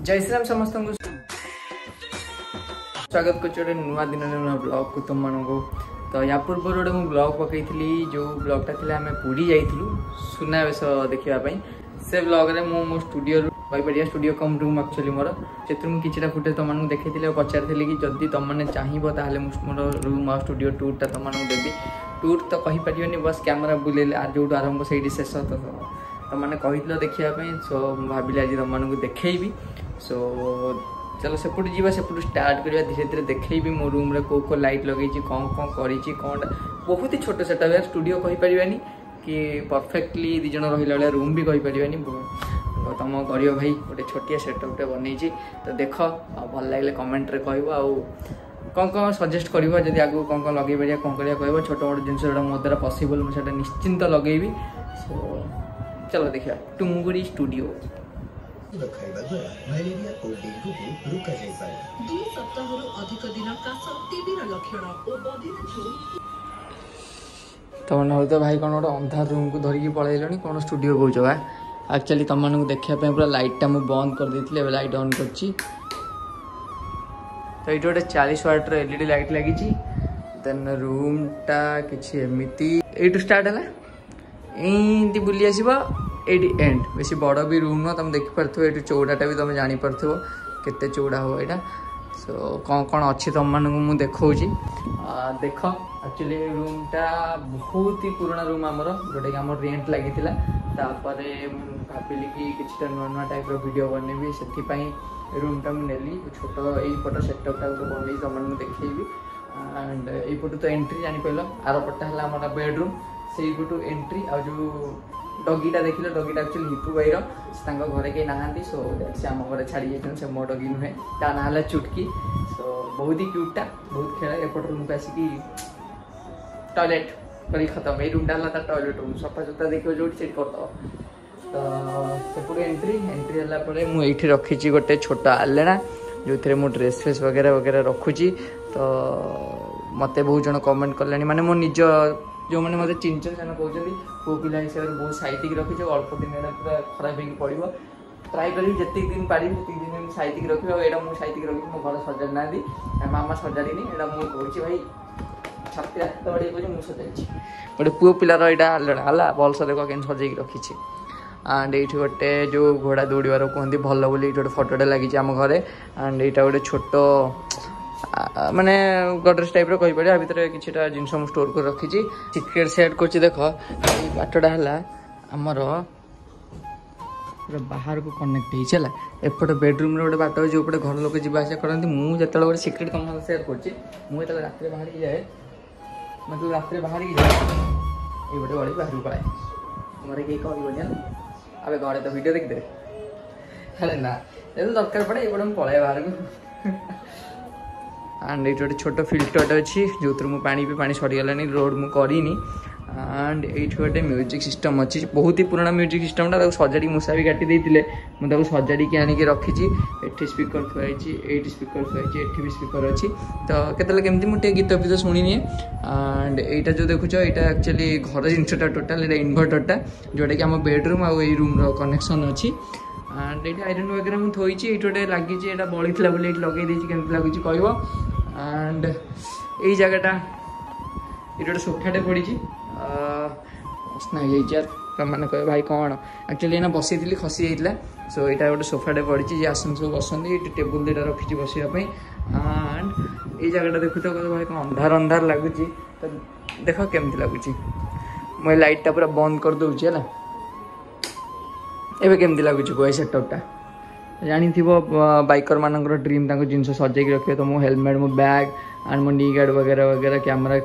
जय श्री राम समस्त को स्वागत कर नुआ दिन नुआ ब्लॉग को तुम मान को तो या पूर्व गोटे मुझे ब्लॉग पकई जो ब्लॉगटा थी आम पुरी जाइलु सुनावेश देखापी से ब्लॉग रे मो स्टूडियो कहीपर स्टूडियो कम रूम एक्चुअली मोर से किसी फुटेज तुमको देखी पचारि कि जदि तुमने चाहिए ताल मोर रूम आ स्टूडियो टूरटा तुमको देवी टूर तो कहीपर बस कैमेरा बुलेले जो आरंभ से शेष तो तुमने कही देखापी सो भाविले आज तुमको देखी सो चलो सेपट जी सेपट स्टार्ट करवा धीरे धीरे देखी मो रूम रे को लाइट लगे कौन कौन करी कौन बहुत ही छोट सेटअप स्टूडियो कहीपर कि परफेक्टली दिज रहा रूम भी कहीपर तुम गरीब भाई गोटे छोटिया सेटअपटे बनई तो देख भल लगे कमेंट रे कह कौन कौन सजेस्ट कर जब आगे कौन कौन लगे पार कौन कर कह छोट मोट जिन जो मो द्वारा पसिबल मुझे निश्चिंत लगेबी सो चलो देखा टुंगुरी स्टूडियो तुमने हूँ तो भाई कौन गोटे अंधार रूम को धरिकी पलैल कौन स्टूडियो कौच बा एक्चुअली तुम मानक देखापी पूरा लाइटा मुझे बंद कर देती लाइट ऑन कर तो ये गोटे 40 वाट एलईडी लाइट लगी देन रूमटा किसी एमती यू स्टार्ट है एमती बुली आसब ये एंड बेसी बड़ भी रूम ना तुम देखिपे ये चौड़ाटा भी तुम जापर केते चौड़ा हो यहाँ सो कौन कौन अच्छी तुम मानक मुझे देखी देख एक्चुअली रूमटा बहुत ही पुराना रूम आमर जोटा कि आम रेंट लगी भाविली कि किसी नुआ नुआ टाइप वीडियो बनैबी से रूमटा मुझे छोट यहीपट सेटअपटा गोटे बनई तुम देखी एंड यहीपटू तो एंट्री जापर आरपटा है आम बेडरूम से पटू एंट्री आ जो डगीटा देखिल डगीटा एक्चुअली हिपू भाईर घरे कहीं नहांती सो से आम घर छाड़ी जाइए से मो डगी नुहे ता ना चुटकी सो बहुत ही क्यूटा बहुत खेल एपट रूम को आसिकी टॉयलेट कर खत्म ये रूमटा है टॉयलेट रूम सफा सुतरा देखिए जो करद तो सेपट एंट्री एंट्री है मुझे रखी गोटे छोट आलेना जो थे मो ड्रेस फ्रेस वगैरह वगैरह रखुची तो मत बहुत जन कमेंट कले माने मो निज जो मैंने मतलब चिन्हन से कहते पो पिला हिसाब से बहुत साइतिक रखी अल्प दिन पूरा खराब हो पड़ो ट्राए करी जितने दिन पारि दिन साइतिक रखी और यहाँ मुझे साइतिक रखी मो घर सजाड़ी ना मामा सजाड़ी यहाँ मुझे भाई छाती हाथ बड़े मुझे सजाई गोटे पुओ पिलार यहाँ है भलस देख के सजेक रखी एंड ये गोटे जो घोड़ा दौड़ार कहते भल बोली गोटे फटोटे लगी आम घर एंड यहाँ गोटे छोट माने गडरेज टाइप कहीपर भितर किसी जिन स्टोर कर रखी सिक्रेट सेट कर देख बाटटा है आमर बाहर को कनेक्ट है एपट बेडरूम गोटे बाट जो पटे घर लोग जावास करती मुझे गोटे सिक्रेट तुम सेयार कर रात बाहर की जाए मतलब रात बाहर की जाए ये गोटे गड़ी बाहर पलाए घर कहीं कहना अबे घरे तो वीडियो देखते है ना दरकार पड़े ये पलाए बाहर को एंड ये गोटे छोट फिल्टर अच्छी जो थ्रू पानी भी पानी सरीगला रोड मुझे करनी एंड ये गोटे म्यूजिक सिस्टम अच्छी बहुत ही पुराना म्यूजिक सिस्टमटा सजाड़ी मूषा भी काटी देते मुझे सजाड़ी आनिक रखी एटी स्पीकर थुआई एट स्पीकर थुआई एटी भी स्पीकर अच्छी तो केतले केमती मुझे गीत फीत शुणी एंड यहाँ जो देखुच यहाँ एक्चुअली घर जिनटा टोटाल इनभर्टरटा जोटा कि आम बेडरूम आ रूम कनेक्शन अच्छी एंड ये आयरन वगैरह मुझे थोड़ी ये गोटे लगी बड़ी थी बोले लगे केमती लगुच कह एंड यही जगटा ये गोटे सोफाटे पड़ी यार मैंने कह भाई कौन एक्चुअली ना बसई थी खसी जाता सो यहाँ गोटे सोफाटे पड़ी जी आसन सब बसंत टेबुल दुटा रखी बसवाई एंड ये जगटा देखु तो भाई कौन अंधार अंधार लगुच तो देख केमती लगुच मुझे लाइटा पूरा बंद कर दूसरी है एवं केमती लगुच कह सेटअपटा जानी बाइकर मान ड्रीम जिन सजेक रखे तो मो हेलमेट मो बैग एंड मो नी गार्ड वगैरह वगैरह कैमरा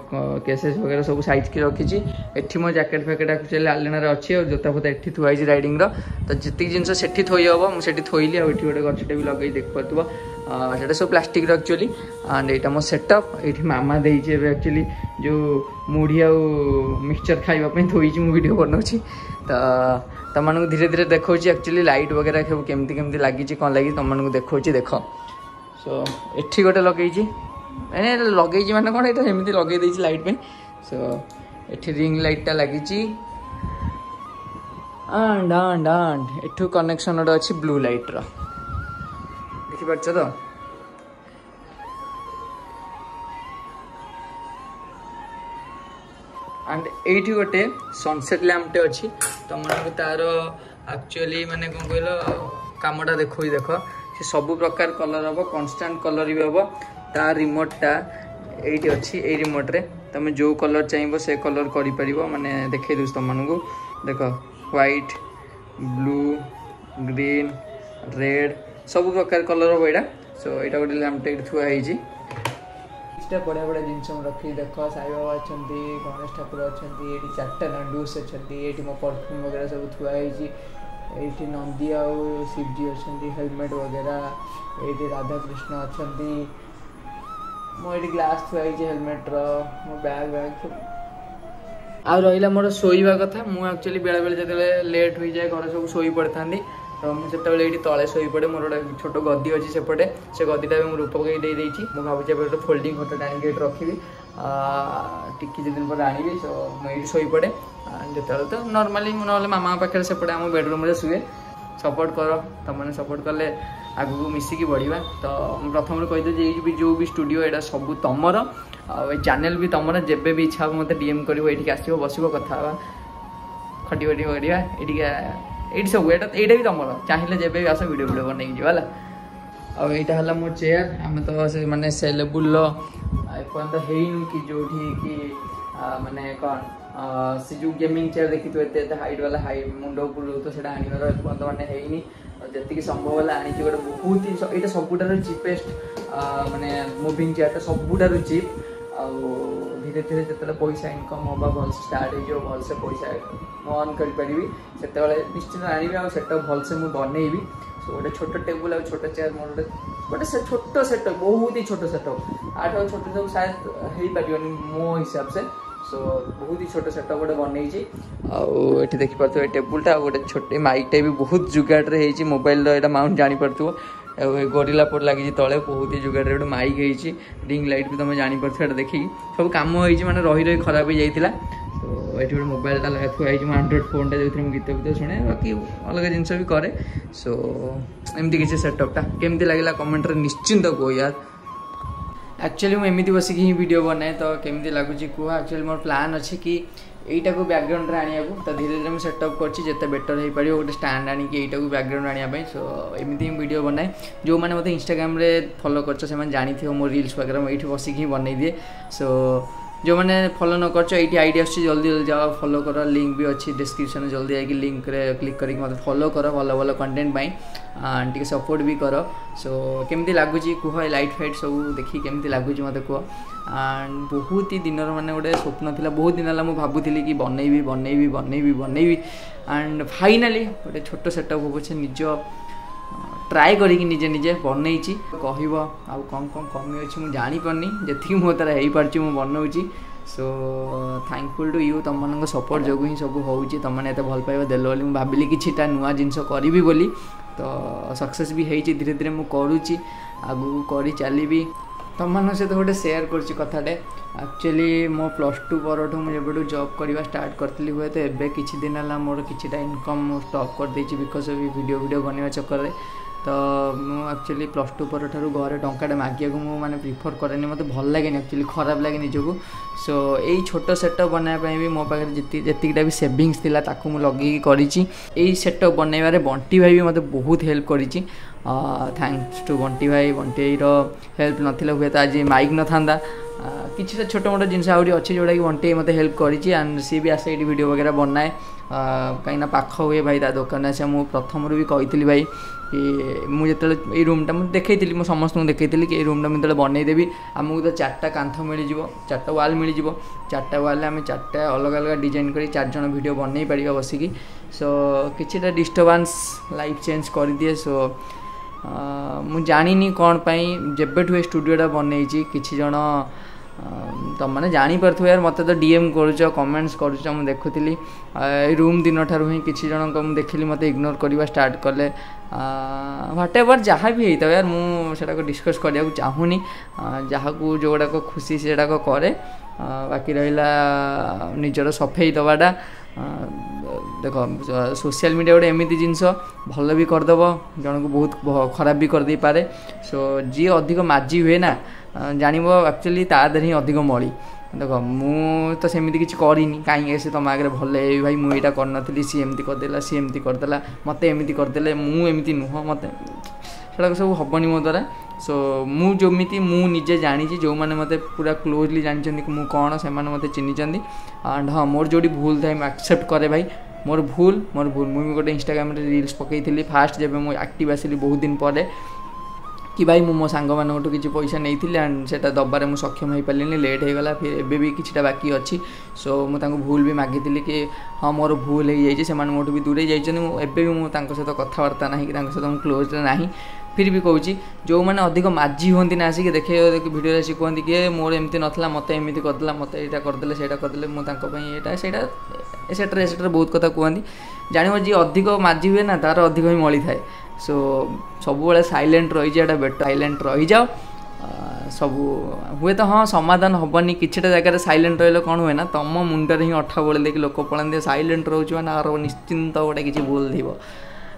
केसेस वगैरह सब साइज की रखी एठी मो जैकेट फैकेट एक्चुअली आलेना अच्छी और जोता फोता एठी थुआई राइडिंग तो जितनी जिन सेठी थोई हम मुझे थोइली आठ गोटे गछटे भी लगे देख पार्थ सब प्लास्टिक एक्चुअली एंड यहाँ मो सेटअप ये मामा देती एक्चुअली जो मुढ़ी आ मिक्सचर खावाई थोड़ी मुझे वीडियो बनाऊँगी तो तुमको धीरे धीरे देखा एक्चुअली लाइट वगैरह सब केमती केमती लगी कौन लगी तुमको देखा देख सो एठी गोटे लगे लगे मैंने कौन ये एमती लगे लाइट पे सो एठी रिंग लाइटा लगी एठू कनेक्शन गोटे अच्छी ब्लू लाइट देखिपार तो एंड एठी गोटे सनसेट लैम्पटे अच्छी तुम तार एक्चुअली माने कौन कहल कामटा देख देख से सब प्रकार कलर हम कन्स्टाट कलर भी हम तार रिमोटा ये अच्छी ये रिमोट रे तुम जो कलर चाहिए से कलर कर माने देखे दूस तुम मानू देख व्हाइट ब्लू ग्रीन रेड सब प्रकार कलर हम यहाँ सो यहाँ गोटे लैम्पटे थुआई बढ़िया बढ़िया जिन रखी देख साई बाबा अच्छा गणेश ठाकुर अच्छा ये 4टा नंडूस अच्छा ये मो परफ्यूम वगैरह सब थुआई ये नंदी आ शिवजी अच्छा हेलमेट वगैरह ये राधा कृष्ण अच्छा मोटी ग्लास थुआई हेलमेट मो बैग बैग आ रहा मोर शोवा कथा मुझे एक्चुअली बेले बेले जो लेट हो जाए घर सब शोई पड़ता तो मुझे ये तले शोई पड़े मोर गोटे छोट गदी अच्छी सेपटे से गदीटा भी रूप पकई मैं भावुँ गोटे फोल्डिंग खट आगे रखी टिकी दिन पर आनी सो मुझे शोई पड़े जो तो नॉर्मली ना मामा पाखे सेपटे आम बेडरूम शुए सपोर्ट कर तुमने सपोर्ट कले आगू मिसिकी बढ़िया तो प्रथम कहीदे भी जो भी स्टूडियो यहाँ सब तुमर चैनल भी तुमर जेबे भी इच्छा मत डीएम कर आस बस कथा खटी खटी करा ये सब यहाँ भी तुम चाहिए जब भी आस वीडियो वीडियो बनई जाला आईटा मो चेयर आम तो से माने से लेवुल एपर्त हो कि जो माने कौन से जो गेमिंग चेयर देखी तो हाइट वाला हाइट मुंड उपरू तो से आनबार एपर्त माने जी संभव है आनी गोटे बहुत ही यहाँ सबुठार चिपेस्ट माने मुविंग चेयर सबुठार चिप धीरे धीरे जो पैसा इनकम होगा भल स्टार्ट हो भलसे पैसा अर्न करी से निश्चित आनी आट भलसे मुझे बनईबी सो गोटे छोट टेबुल आ छोट चेयर मोर गोटे छोट सेटअप बहुत ही छोट सेटअप आठ छोट सब शायद हो पार मो हिसाब से सो बहुत ही छोट सेटअप गोटे बनई आठी देखिपे टेबुलटा गोटे छोटे माइकटा भी बहुत जुगाड़ मोबाइल यहाँ माउंट जापु गोरिल्ला पोट लगी तले बहुत ही जुगाड़ गोटे माइक होती रिंग लाइट भी तुम जापर देखिकी सब कम हो रही रही खराब हो जाता तो ये मोबाइलटा लगा थुआई एंड्रॉइड फोनटा जो गीत गीत शुणे बाकी अलग जिनस भी कै सो एमती किसी सेटअपटा केमती लगे कमेंट निश्चिंत कह यार एक्चुअली मुझे बसिक ही वीडियो बनाए तो केमती लगुच कह एक्चुअली मोर प्लान अच्छी कि यहीटा को बैकग्राउंड आने तो धीरे धीरे मुझे सेटअप करते बेटर हो पार गोटे स्टैंड आनिकी यहीटा को बैकग्राउंड आने सो एमती वीडियो बनाए जो मैंने मतलब इंस्टाग्राम फॉलो कर जानी मो रील्स वगैरह मुझे बसिक ही बनई दिए सो जो मैंने फॉलो न कर आईडी आस जल्दी जल्दी जाओ फॉलो कर लिंक भी अच्छी डिस्क्रिप्शन जल्दी जाकि लिंक रे क्लिक करके मत फॉलो कर भल भल कंटेंट टी सपोर्ट भी कर सो केमती लगुच कह लाइट फाइट सब देखी केमती लगुच मत कह एंड बहुत ही दिन माने गोटे स्वप्न था बहुत दिन है मुझे भावुली कि बनईबी बनईबी बनईबी बनईबी एंड फाइनाली गोटे छोट सेटअप हो पछे निज ट्राए करी निजे निजे बनई कह आउ कौन कौन कमी अच्छी मुझे जापारनी जी मो तार हो पार्ची मुझे बनाऊँगी सो थैंकफुल टू यू तुम मान सपोर्ट जो ही सब होती तुमने एत भल पाइबा देल बोली भाविली किटा नुआ जिनस करी बोली तो सक्सेस भी होती धीरे धीरे मुझे करुच्ची आगू कर चली तुम मान सहित गोटे सेयार कर कथाटे एक्चुअली मो +2 पर मुझे जॉब करवा स्टार्ट करी हुए तो एवं किसी दिन है मोर किटा इनकम स्टॉप कर देती बिकज वीडियो वीडियो बनवा चक्कर में तो मुझे एक्चुअली +2 पर घरे टंकाटे मागिया को मुझे प्रिफर करेनि मत भल लगे एक्चुअली खराब लगे निजको सो यही छोट सेटअप बनाया भी मो पाखे जीटा भी सेविंग्स थिला ताकू मु लगे करी सेटअप बनवारे बंटी भाई भी मत बहुत हेल्प करी थैंक्स टू बंटी भाई हेल्प नाला हुए तो आज माइक न था किसी छोट मोट जिन अच्छे जोटा कि बंटी मत हेल्प करी एंड सी भी आसे वीडियो वगैरह बनाए कहीं पाख हुए भाई ता दुकान आसे मुझे प्रथम भी कही भाई कि मुझे ये रूमटा मुझे देखी मुझे समस्त देखी कि ये रूमटा मुझे बनईदेवी आमको तो 4टा कांथ मिल 4टा वाल मिल 4टा वाल आम 4टा अलग अलग डिजाइन कर 4 जन वीडियो बनई पार बसिकी सो किसी डिस्टर्बांस लाइफ चेंज कर दिए सो मुझे जानी कौन जेबेठू स्टूडियोटा बनई किसी जन तुम मैंने जापर यार मत तो डीएम करुच कमेंट्स करुच मुझे देखुली रूम दिन ठार ही किसी जन को देखिली मत इग्नोर करवा स्टार्ट कले व्हाट एवर जहाँ भी होता यार मुझे डिस्कस करने चाहूनी जहाँ को जोड़ाक खुशी से करे बाकी रहा निजर सफेई दवाटा देख सोशल मीडिया गोटे एमती जिनस भल भी करदेव जन को बहुत खराब भी करदे पारे सो जी अधिक माजी हुए ना जानव एक्चुअली ता देहरे ही अधिक मली देख मु तो सेमती किसी करनी कहीं से तुम आगे भले भाई मुझे करनी सी एमती करदेला सी एमती करदेला मत एमती करदे मुझे नुह मत सेटा सब हेनी मो द्वारा सो मुझे मुझे जानी जो मैंने मत पूरा क्लोजली जानी मु कौन से मत चिन्हिंट एंड हाँ मोर जो भूल थाए एक्सेप्ट करे भाई मोर भूल मुझे गोटे इंस्टाग्राम रील्स पकई फास्ट जब मुझे एक्टिव आसली बहुत दिन पर कि भाई मो सांग मानू किसी पैसा नहीं एंड से दबारे मुझे सक्षम हो पारे लेट हो गला फिर एबे भी किछटा बाकी अच्छी सो मुझे भूल भी मागिली कि हाँ मोर भूल हो जाए मोटू भी दूरे जाइए एबे भी मुझे सहित कथबार्ता ना कि सहित मुझे क्लोज ना फिर भी कहूँ जो मैंने अधिक माजी हमें ना आसिक देखे भिडियो आसिक कहते कि मोर एमती नाला मत एमती करदेला मत यहाँ करदे से करदे मुझे एसेट्रा बहुत कथा कहती जान जी अधिक माजी हुए ना तार अधिक ही मली थाए सो सब साइलेंट रही जाए बेटर साइलेंट रही जाओ सब हुए तो हाँ समाधान हेनी किछटा जगह साइलेंट रही कौन हुए ना तुम मुंडे ही अठा बोले देखिए लोक पढ़ाते साइलेंट रोच मैंने निश्चिंत गोटे किसी भूल थी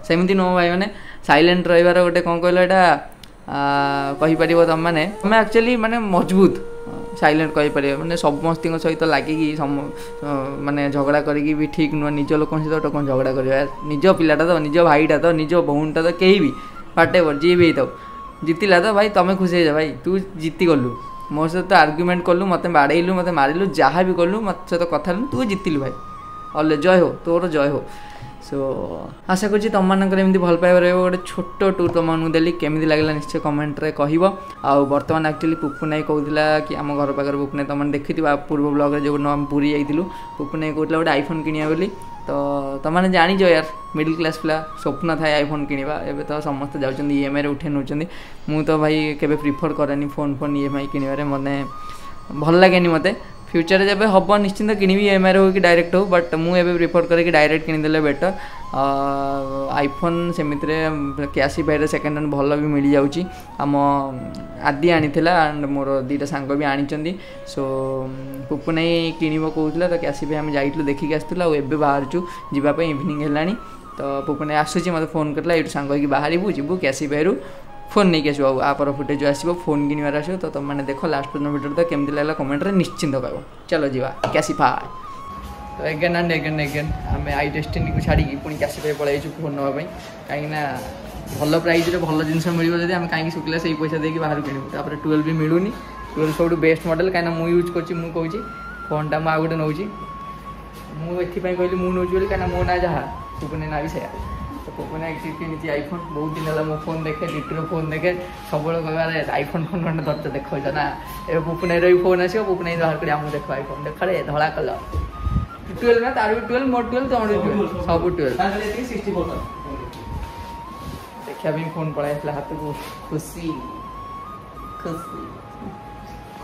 सेमती नुह भाई मैंने साइलेंट रहीबार गोटे कौन कहल यहाँ कहीपर तुम मैंने तुम एक्चुअली माने मजबूत साइलेंट कहीपर मैंने समस्त सहित लगे माने झगड़ा करी भी ठीक नुह निज लोक सहित कौन झगड़ा कर निज पिलाटा तो निज भाईटा तो निज भौणीटा तो कहीं भी व्हाटएवर जी भी हो जीतिला तो भाई तुम खुशी हो भाई तू जीति गलु मो सहित आर्ग्यूमेंट कलु मत बाड़ेलु मत मारिलु जहाँ भी कलु मत सहित कथा तू जीतिलु भाई अले जय हो तोर जय हो सो आशा करुँच तुम मानक एमती भल पाइबा रही गोटे छोट टूर तुमको देली केमी लगे निश्चय कमेंट रे कह बर्तमान एक्चुअली पुपू नाई कहला कि आम घर पाखे पुपू नाई तुम देखी पूर्व ब्लॉग जो आम पुरी जाइलु पुपू नाई कहला गोटे आईफोन किनिया बोली तो तुमने जानिज यार मिडिल क्लास पिला स्वप्न थाए आईफोन किणवा एवं तो समस्त जाऊँ ईएमआई उठे नौ मु तो भाई केबे प्रिफर करेनि फोन ईएमआई किणवे मने भल लगे मते फ्यूचर जब हम निश्चिंत किणी ईएमआई हो कि डायरेक्ट हो बट मुझे प्रिफर करे कि डायरेक्ट किनीदे बेटर आईफोन सेमती कैसीफाई सेकेंड हैंड भल भी मिल जाऊँगी आम आदि आनी एंड मोर दीटा सांग भी आनी सो पुपू नहीं किणव कहला तो कैसीफाई आम जाइलु देखिक आसला और एवं बाहरचु जावाई इवनिंग है तो पुपू नहीं आसूँ मत फोन करला ये सांग बाहर जीवु कैसीफाई फोन नहीं आसो आपर फुटेज आसो फोन किनवार आसो तो तुमने देख लास्ट वीडियो तो केमती लगा कमेंट रे निश्चिंत कह चलो जीवा कैसीफाई तो एगेन एंड एगेन एगेन आम आई डेस्टिनी को छाड़ी पुणी कैसीफाई पलैचु फोन नापी कहीं भल प्राइस भल जिन मिले आम कहीं शुक्ला से पैसा देकी बाहर किणु 12 भी मिलूनी 12 सब बेस्ट मॉडल कहीं मुझे यूज कर फोन टा मुझे नौ मुझे कहली मुझे नौ कहीं मो ना जहाँ पुपने ना भी से तो पुपने किनी आईफोन बहुत दिन है मो फोन देखे डिटर फोन देखे सब कह आईफोन फोन खंडे धरते देख ना ए पुपने फोन आसो पुपने बाहर कर आम देख आईफोन देख रे धला कलर 12 ना तार भी 12 मोर 12 तुम 12 सब 12 देखा भी फोन पड़ा हाथ को खुशी खुशी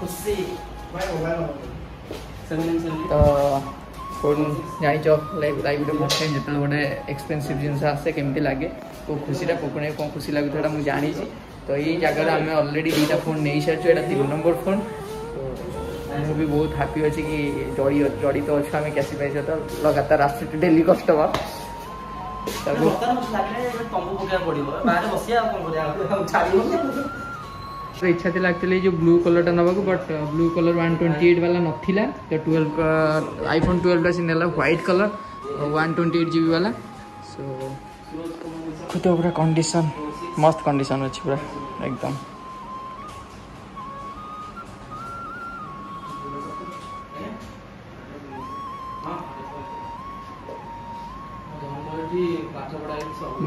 खुशी तो फोन जाच लाइव पकाए जो गोटे एक्सपेनसिव जिन आसे केमती लगे तो खुशी पुपने कौन खुशी लगुता मुझे जानी तो ये जगह आम अलरेडी 2टा फोन नहीं सारी यहाँ 3 नंबर फोन तो मुझे भी बहुत हैप्पी अच्छी कि जड़ित तो अच्छे आम कैसीफाई सहित लगातार आस डेली कस्टमर तो इच्छा थी एक्चुअली जो blue colour नवाक but blue colour 128 वाला नाला तो 12 आईफोन 12 टा सीन व्हाइट कलर 128 GB वाला सो तो पूरा कंडीशन मस्त कंडीशन अच्छी पूरा एकदम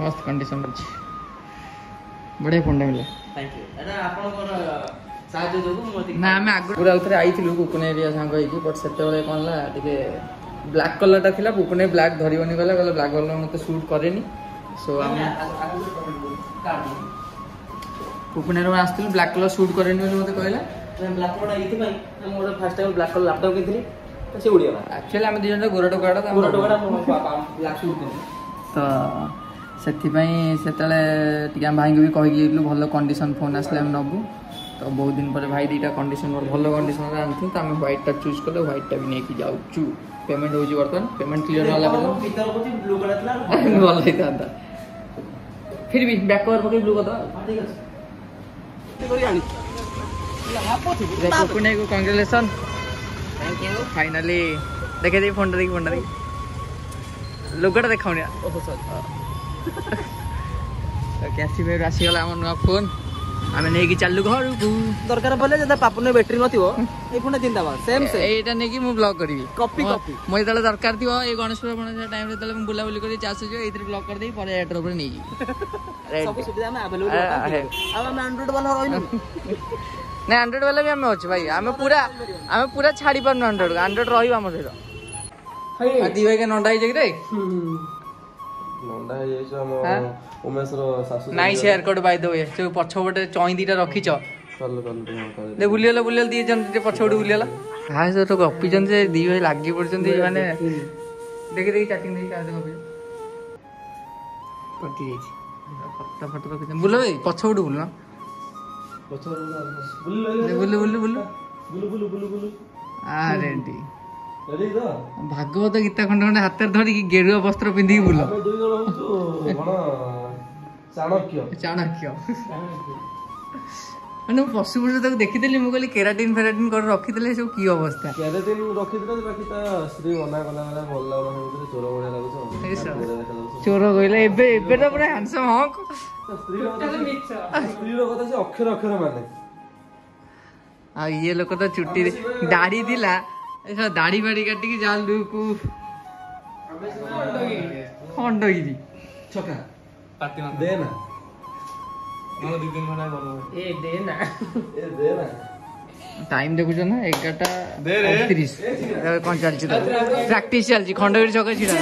मस्त कंडीशन अच्छी बढ़िया फोन मिले ना आम आगे आउे आई पुपने सांग बट से कौन टे ब्लाक कलर टा था पुपने ब्लाक धरनी गला कहला ब्लाक कलर मत सूट करे सो आम पुपने आसती ब्लाक कलर सूट करे मत कहला black colour fast time black colour laptop किनी से उड़ीगला एक्चुअली आम 2 जन गोरा टोकाटा तो से भाई को भी कहीकि भल कंडीशन फोन आसले नबू तो बहुत दिन पर भाई दीटा कंडीशन भल कंडीशन आनी तो आम व्हाइटा चूज कले व्हाइटा भी नहीं जाऊँ पेमेंट हो बर्तमान पेमेंट क्लियर होला भल होता फिर भी बैक कवर पकड़ ब्लू कदा पुणे को कांग्रेचुलेसन थैंक यू फाइनली देखे दे फोन देखी लोगोटा देखा कैसी भाई आसीगला आम नुआ फोन आम नहीं चलू घर को दरकार पड़े जब पापन बैटरी नथिबो ए फोन जिंदाबाद सेम से एटा नहीं कि मु ब्लॉग करी कॉपी कॉपी मो जेतले दरकार थिबो ए गणेश पूजा टाइम रे तले बुला बुली करी चास जो एथरे ब्लॉग कर देई पर एड्रॉप रे नहीं सब सुविधा में अवेलेबल अब हम एंड्रॉइड वाला होइनु नहीं एंड्रॉइड वाला भी हमें अच्छे भाई हमें पूरा छाड़ी पारनु एंड्रॉइड रही आम सहित दी भाई के नंडा ही रे नंदा हे हम उमेश रो सासु नाइ share code by the way जो पछपटे चई दीटा रखी छ दे बुलियला दी जन जे पछपटे बुलियला हाय तो गप्पी जन जे दी भाई लागी पड़छन माने देखि चैटिंग देखि का गप्पी कटी जाई फटा फटा रखि बुल भाई पछपटे बुल ना बुल रेडी भागवत गीता खंड खंड हाथ धरिकी गेरुआ वस्त्र पिंधिकी बुल चाणक्य मैंने पशु पशु देखी मुझे केराटिन फेराटिन कर रखी सब की अवस्था केराटिन रखी बाकी स्त्री मना कला भल चोर भाया लगुच चोर कहले तो पूरा हैंडसम हाँ स्त्री कथा से अक्षर अक्षर माने ये लोक तो चुट्टी दाढ़ी थिला दाढ़ी बाड़ी काटिकी जालू को खंडगिरी छका दे ना दो दिन बना बोलो ए दे ना टाइम देखुछ ना 11:30 कौन चलछि प्रैक्टिस चलछि खंडगिरी छका छिड़ा